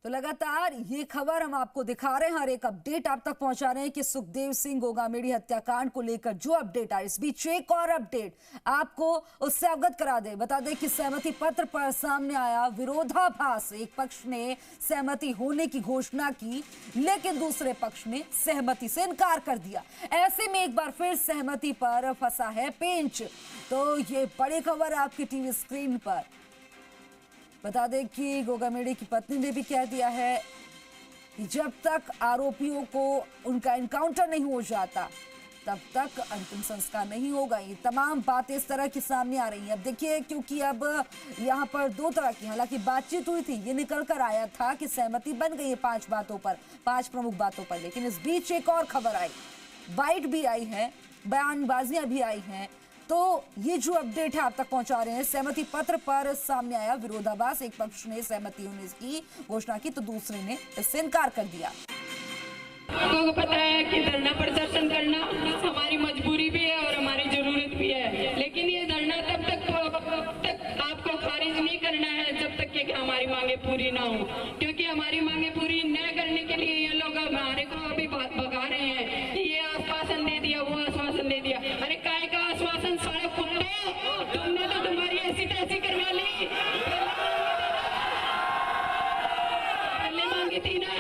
तो लगातार ये खबर हम आपको दिखा रहे हैं, हर एक अपडेट आप तक पहुंचा रहे हैं कि सुखदेव सिंह गोगामेडी हत्याकांड को लेकर जो अपडेट आए, इस बीच एक और अपडेट आपको उससे अवगत करा दे। बता दें कि सहमति पत्र पर सामने आया विरोधाभास। एक पक्ष ने सहमति होने की घोषणा की, लेकिन दूसरे पक्ष ने सहमति से इनकार कर दिया। ऐसे में एक बार फिर सहमति पर फंसा है पेंच। तो ये बड़ी खबर आपकी टीवी स्क्रीन पर। बता दें कि गोगामेडी की पत्नी ने भी कह दिया है कि जब तक आरोपियों को उनका एनकाउंटर नहीं हो जाता तब तक अंतिम संस्कार नहीं होगा। ये तमाम बातें इस तरह की सामने आ रही हैं। अब देखिए, क्योंकि अब यहाँ पर दो तरह की हालांकि बातचीत हुई थी, ये निकल कर आया था कि सहमति बन गई है 5 बातों पर, 5 प्रमुख बातों पर, लेकिन इस बीच एक और खबर आई, बाइट भी आई है, बयानबाजियां भी आई हैं। तो ये जो अपडेट है आप तक पहुंचा रहे हैं। सहमति पत्र पर सामने आया विरोधाभास। एक पक्ष ने सहमति होने की घोषणा की तो दूसरे ने इससे इनकार कर दिया। आपको पता है कि धरना प्रदर्शन करना हमारी मजबूरी भी है और हमारी जरूरत भी है, लेकिन ये धरना तब तक आपको खारिज नहीं करना है जब तक कि हमारी मांगे पूरी ना हो, क्योंकि हमारी मांगे पूरी न करने के लिए ये लोग हमारे को अभी भगा रहे हैं। ये आश्वासन दे दिया, वो आश्वासन दे दिया। अरे काय का आश्वासन, सारे कुत्ते, तुमने तो तुम्हारी ऐसी तैसी करवा ली। पहले मांगी थी ना,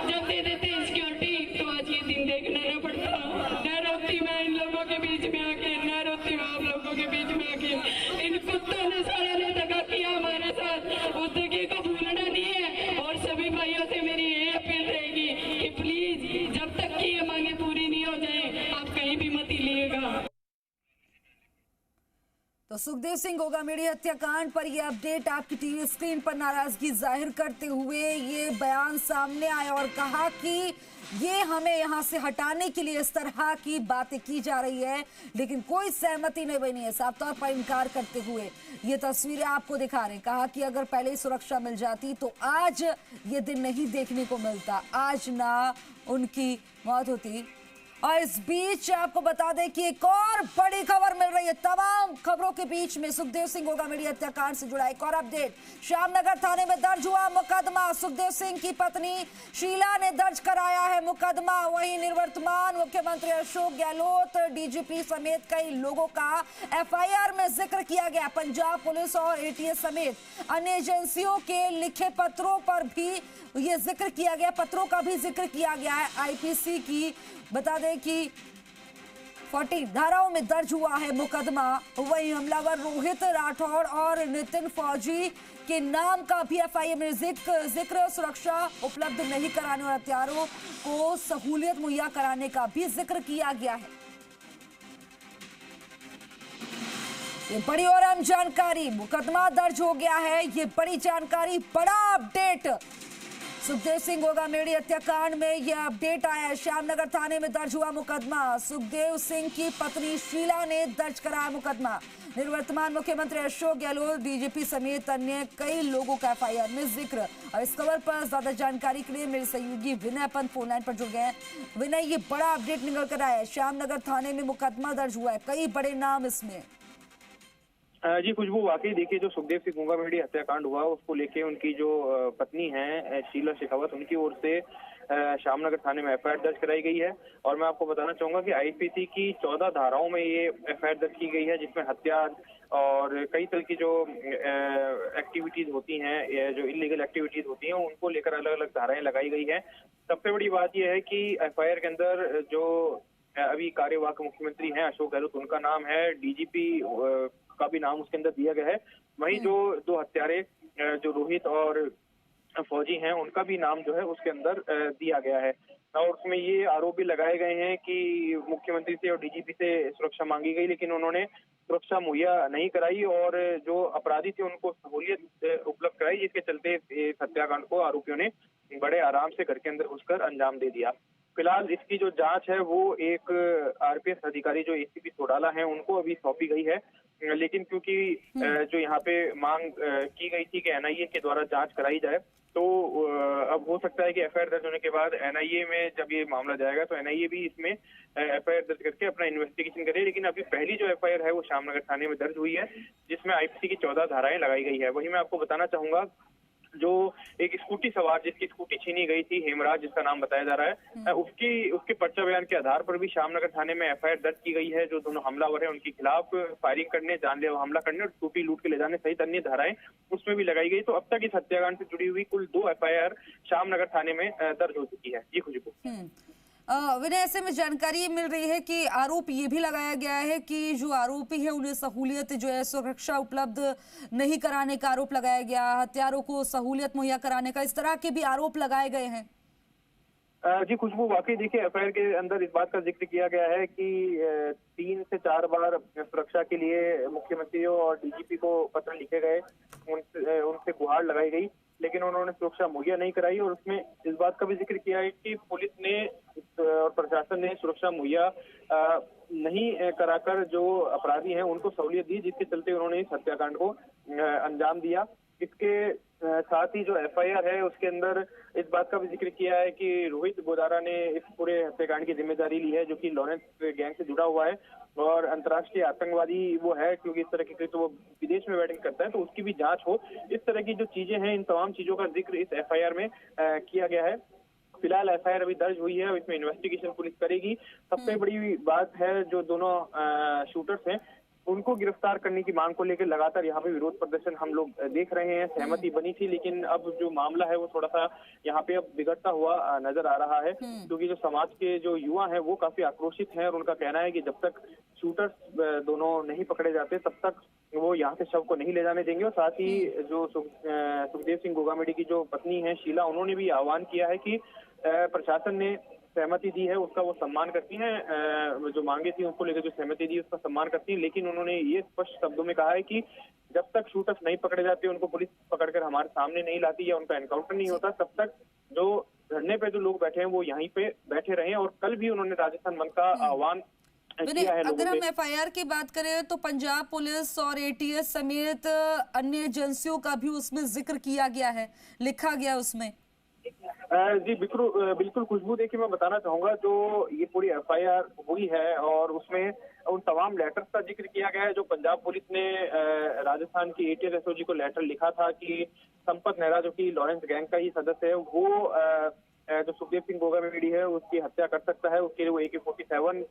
जब दे देते सिक्योरिटी तो आज ये दिन देखना न पड़ता। न रोती मैं इन लोगों के बीच में आके, न रोती मैं आप लोगों के बीच में आके। इन कुत्तों ने सारे ने दगा किया हमारे साथ, उस दगे को भूलना नहीं है। और सभी भाइयों से मेरी ये अपील रहेगी कि प्लीज जब तक की ये मांगे पूरी नहीं हो जाए आप कहीं भी मत हिलिएगा। तो सुखदेव सिंह गोगामेडी हत्याकांड पर यह अपडेट आपकी टीवी स्क्रीन पर नाराजगी जाहिर करते हुए ये बयान सामने आया और कहा कि ये हमें यहां से हटाने के लिए इस तरह की बातें की जा रही है, लेकिन कोई सहमति नहीं बनी है। साफ तौर पर इनकार करते हुए ये तस्वीरें आपको दिखा रहे हैं। कहा कि अगर पहले ही सुरक्षा मिल जाती तो आज ये दिन नहीं देखने को मिलता, आज ना उनकी मौत होती। और इस बीच आपको बता दें कि एक और बड़ी खबर मिल रही है। तमाम खबरों के बीच में सुखदेव सिंह गोगामेडी हत्याकांड से जुड़ा एक और अपडेट। श्यामनगर थाने में दर्ज हुआ मुकदमा। सुखदेव सिंह की पत्नी शीला ने दर्ज कराया है मुकदमा। वहीं निवर्तमान मुख्यमंत्री अशोक गहलोत, डीजीपी समेत कई लोगों का एफआईआर में जिक्र किया गया। पंजाब पुलिस और एटीएस समेत अन्य एजेंसियों के लिखे पत्रों पर भी ये जिक्र किया गया, पत्रों का भी जिक्र किया गया है। आईपीसी की बता दें कि 40 धाराओं में दर्ज हुआ है मुकदमा। वहीं हमलावर रोहित राठौड़ और नितिन फौजी के नाम का भी एफआईआर में जिक्र। सुरक्षा उपलब्ध नहीं कराने और हथियारों को सहूलियत मुहैया कराने का भी जिक्र किया गया है। ये बड़ी और अहम जानकारी, मुकदमा दर्ज हो गया है। ये बड़ी जानकारी, बड़ा अपडेट सुखदेव सिंह गोगामेडी हत्याकांड में यह अपडेट आया है। श्यामनगर थाने में दर्ज हुआ मुकदमा। सुखदेव सिंह की पत्नी शीला ने दर्ज कराया मुकदमा। निवर्तमान मुख्यमंत्री अशोक गहलोत, डीजीपी समेत अन्य कई लोगों का एफआईआर में जिक्र। और इस खबर पर ज्यादा जानकारी के लिए मेरे सहयोगी विनय पंत फोन लाइन पर जुड़ गए हैं। विनय, ये बड़ा अपडेट निकल कर आया है, श्यामनगर थाने में मुकदमा दर्ज हुआ है, कई बड़े नाम इसमें। जी खुशबू, वाकई देखिए जो सुखदेव सिंह गोगामेडी हत्याकांड हुआ उसको लेके उनकी जो पत्नी है शीला शेखावत, उनकी ओर से श्यामनगर थाने में एफआईआर दर्ज कराई गई है। और मैं आपको बताना चाहूंगा कि आईपीसी की 14 धाराओं में ये एफआईआर दर्ज की गई है, जिसमें हत्या और कई तरह की जो एक्टिविटीज होती हैं, जो इलीगल एक्टिविटीज होती हैं, उनको लेकर अलग अलग धाराएं लगाई गई है। सबसे बड़ी बात यह है कि एफआईआर के अंदर जो अभी कार्यवाहक मुख्यमंत्री हैं अशोक गहलोत, उनका नाम है, डीजीपी का भी नाम उसके अंदर दिया गया है। वहीं जो 2 हत्यारे जो रोहित और फौजी हैं, उनका भी नाम जो है उसके अंदर दिया गया है। और उसमें ये आरोप भी लगाए गए हैं कि मुख्यमंत्री से और डीजीपी से सुरक्षा मांगी गई, लेकिन उन्होंने सुरक्षा मुहैया नहीं कराई और जो अपराधी थे उनको सहूलियत उपलब्ध कराई, जिसके चलते इस हत्याकांड को आरोपियों ने बड़े आराम से घर के अंदर घुसकर अंजाम दे दिया। फिलहाल इसकी जो जांच है वो एक आरपीएस अधिकारी जो एसीपी सोडाला हैं उनको अभी सौंपी गई है। लेकिन क्योंकि जो यहाँ पे मांग की गई थी कि एनआईए के द्वारा जांच कराई जाए, तो अब हो सकता है कि एफआईआर दर्ज होने के बाद एनआईए में जब ये मामला जाएगा तो एनआईए भी इसमें एफआईआर दर्ज करके अपना इन्वेस्टिगेशन करे। लेकिन अभी पहली जो एफआईआर है वो श्यामनगर थाने में दर्ज हुई है, जिसमें आईपीसी की 14 धाराएं लगाई गई है। वही मैं आपको बताना चाहूंगा जो एक स्कूटी सवार जिसकी स्कूटी छीनी गई थी, हेमराज जिसका नाम बताया जा रहा है, उसके पर्चा बयान के आधार पर भी श्यामनगर थाने में एफआईआर दर्ज की गई है। जो दोनों हमलावर हैं उनके खिलाफ फायरिंग करने, जानलेवा हमला करने और स्कूटी लूट के ले जाने सहित अन्य धाराएं उसमें भी लगाई गई। तो अब तक इस हत्याकांड से जुड़ी हुई कुल 2 एफआईआर श्यामनगर थाने में दर्ज हो चुकी है। जी खुशबू। विनय, ऐसे में जानकारी मिल रही है कि आरोप ये भी लगाया गया है कि जो आरोपी है उन्हें सहूलियत जो है सुरक्षा उपलब्ध नहीं कराने का आरोप लगाया गया, हत्यारों को सहूलियत मुहैया कराने का, इस तरह के भी आरोप लगाए गए हैं। जी खुशबू, वाकई देखिए एफआईआर के अंदर इस बात का जिक्र किया गया है कि 3 से 4 बार सुरक्षा के लिए मुख्यमंत्रियों और डीजीपी को पत्र लिखे गए, उनसे गुहार लगाई गई, लेकिन उन्होंने सुरक्षा मुहैया नहीं कराई। और उसमें इस बात का भी जिक्र किया है कि पुलिस ने और प्रशासन ने सुरक्षा मुहैया नहीं कराकर जो अपराधी हैं उनको सहूलियत दी, जिसके चलते उन्होंने इस हत्याकांड को अंजाम दिया। इसके साथ ही जो एफआईआर है उसके अंदर इस बात का भी जिक्र किया है कि रोहित गोदारा ने इस पूरे हत्याकांड की जिम्मेदारी ली है, जो कि लॉरेंस गैंग से जुड़ा हुआ है और अंतर्राष्ट्रीय आतंकवादी वो है, क्योंकि इस तरह की तो वो विदेश में बैटिंग करता है, तो उसकी भी जांच हो। इस तरह की जो चीजें हैं, इन तमाम चीजों का जिक्र इस एफआईआर में किया गया है। फिलहाल एफआईआर अभी दर्ज हुई है और इसमें इन्वेस्टिगेशन पुलिस करेगी। सबसे बड़ी बात है, जो दोनों शूटर्स हैं उनको गिरफ्तार करने की मांग को लेकर लगातार यहाँ पे विरोध प्रदर्शन हम लोग देख रहे हैं। सहमति बनी थी, लेकिन अब जो मामला है वो थोड़ा सा यहाँ पे अब बिगड़ता हुआ नजर आ रहा है, क्योंकि जो समाज के जो युवा हैं वो काफी आक्रोशित हैं और उनका कहना है कि जब तक शूटर्स दोनों नहीं पकड़े जाते तब तक वो यहाँ से शव को नहीं ले जाने देंगे। और साथ ही जो सुखदेव सिंह गोगामेडी की जो पत्नी है शीला, उन्होंने भी आह्वान किया है कि प्रशासन ने सहमति दी है उसका वो सम्मान करती हैं, जो मांगे थी उनको लेकर जो सहमति दी उसका सम्मान करती हैं, लेकिन उन्होंने ये स्पष्ट शब्दों में कहा है कि जब तक शूटर्स नहीं पकड़े जाते, उनको पुलिस पकड़कर हमारे सामने नहीं लाती या उनका एनकाउंटर नहीं होता, तब तक जो धरने पे जो लोग बैठे हैं वो यहीं पे बैठे रहे। और कल भी उन्होंने राजस्थान बंद का आह्वान किया है। अगर हम एफआईआर की बात करें तो पंजाब पुलिस और एटीएस समेत अन्य एजेंसियों का भी उसमें जिक्र किया गया है, लिखा गया उसमें। जी बिल्कुल खुशबू, देखिए मैं बताना चाहूंगा, जो ये पूरी एफआईआर हुई है और उसमें उन तमाम लेटर्स का जिक्र किया गया है जो पंजाब पुलिस ने राजस्थान की एटीएस एसओजी को लेटर लिखा था कि संपत नेहरा, जो कि लॉरेंस गैंग का ही सदस्य है, वो जो सुखदेव सिंह गोगामेडी है उसकी हत्या कर सकता है, उसके लिए वो AK-47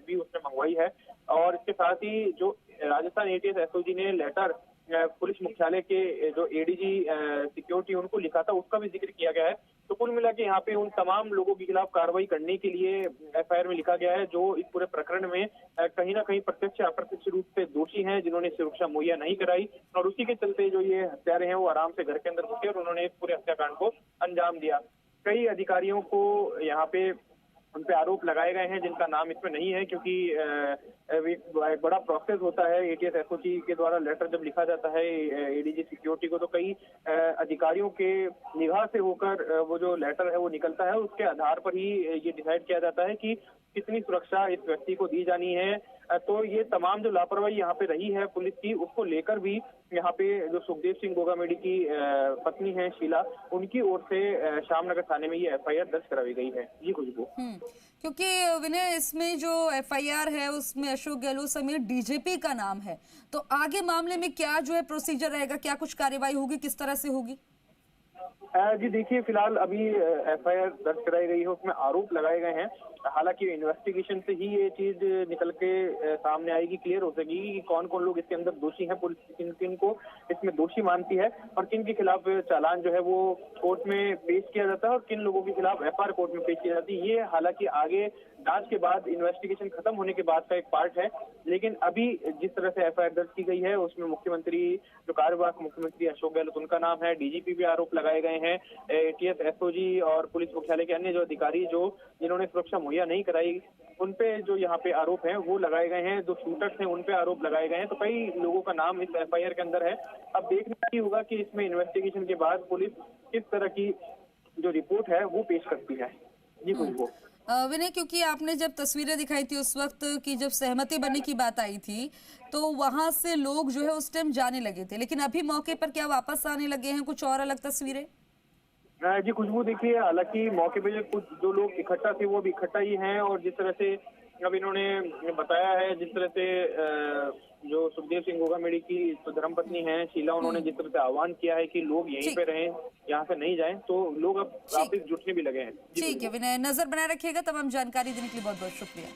भी उसने मंगवाई है। और इसके साथ ही जो राजस्थान एटीएस एसओजी ने लेटर पुलिस मुख्यालय के जो एडीजी सिक्योरिटी उनको लिखा था, उसका भी जिक्र किया गया है। तो कुल मिला के यहाँ पे उन तमाम लोगों के खिलाफ कार्रवाई करने के लिए एफआईआर में लिखा गया है, जो इस पूरे प्रकरण में कहीं ना कहीं प्रत्यक्ष अप्रत्यक्ष रूप से दोषी हैं, जिन्होंने सुरक्षा मुहैया नहीं कराई, और उसी के चलते जो ये हत्यारे हैं वो आराम से घर के अंदर घुसे और उन्होंने इस पूरे हत्याकांड को अंजाम दिया। कई अधिकारियों को यहाँ पे उन पे आरोप लगाए गए हैं जिनका नाम इसमें नहीं है, क्योंकि एक बड़ा प्रोसेस होता है। एटीएस एसओजी के द्वारा लेटर जब लिखा जाता है एडीजी सिक्योरिटी को, तो कई अधिकारियों के निगाह से होकर वो जो लेटर है वो निकलता है। उसके आधार पर ही ये डिसाइड किया जाता है कि कितनी सुरक्षा इस व्यक्ति को दी जानी है। तो ये तमाम जो लापरवाही यहाँ पे रही है पुलिस की, उसको लेकर भी यहाँ पे जो सुखदेव सिंह गोगामेडी की पत्नी है शीला, उनकी ओर से श्यामनगर थाने में ये एफआईआर दर्ज कराई गई है। जी खुशबू। क्योंकि विनय, इसमें जो एफआईआर है उसमें अशोक गहलोत समेत डीजीपी का नाम है, तो आगे मामले में क्या जो है प्रोसीजर रहेगा, क्या कुछ कार्रवाई होगी, किस तरह से होगी? जी देखिए, फिलहाल अभी एफआईआर दर्ज कराई गई है, उसमें आरोप लगाए गए हैं। हालांकि इन्वेस्टिगेशन से ही ये चीज निकल के सामने आएगी, क्लियर हो सकेगी कि कौन कौन लोग इसके अंदर दोषी हैं, पुलिस किन किन को इसमें दोषी मानती है और किन के खिलाफ चालान जो है वो कोर्ट में पेश किया जाता है और किन लोगों के खिलाफ एफआईआर कोर्ट में पेश की जाती है। ये हालांकि आगे जांच के बाद, इन्वेस्टिगेशन खत्म होने के बाद का एक पार्ट है, लेकिन अभी जिस तरह से एफआईआर दर्ज की गई है उसमें मुख्यमंत्री, जो कार्यवाहक मुख्यमंत्री अशोक गहलोत, उनका नाम है, डीजीपी भी आरोप लगाए गए हैं, एटीएस एसओजी और पुलिस मुख्यालय के अन्य जो अधिकारी जिन्होंने सुरक्षा मुहैया नहीं कराई, उन पे जो यहाँ पे आरोप हैं वो लगाए गए हैं। जो शूटर्स हैं उन पे आरोप लगाए गए हैं। तो कई लोगों का नाम इस एफआईआर के अंदर है। अब देखना ही होगा कि इसमें इन्वेस्टिगेशन के बाद पुलिस किस तरह की जो रिपोर्ट है वो पेश करती है। जी खुशबू। विनय, क्योंकि आपने जब तस्वीरें दिखाई थी उस वक्त की, जब सहमति बनने की बात आई थी, तो वहां से लोग जो है उस टाइम जाने लगे थे, लेकिन अभी मौके पर क्या वापस आने लगे हैं कुछ और अलग तस्वीरें? जी खुशबू, देखिए हालांकि मौके पे कुछ जो लोग इकट्ठा थे वो भी इकट्ठा ही हैं और जिस तरह से अब इन्होंने बताया है, जिस तरह से जो सुखदेव सिंह गोगामेडी की तो धर्मपत्नी है शीला, उन्होंने जिस तरह से आह्वान किया है कि लोग यहीं पे रहें, यहाँ से नहीं जाएं, तो लोग अब वापस जुटने भी लगे हैं। ठीक है विनय, नजर बनाए रखिएगा। तमाम जानकारी देने के लिए बहुत बहुत शुक्रिया।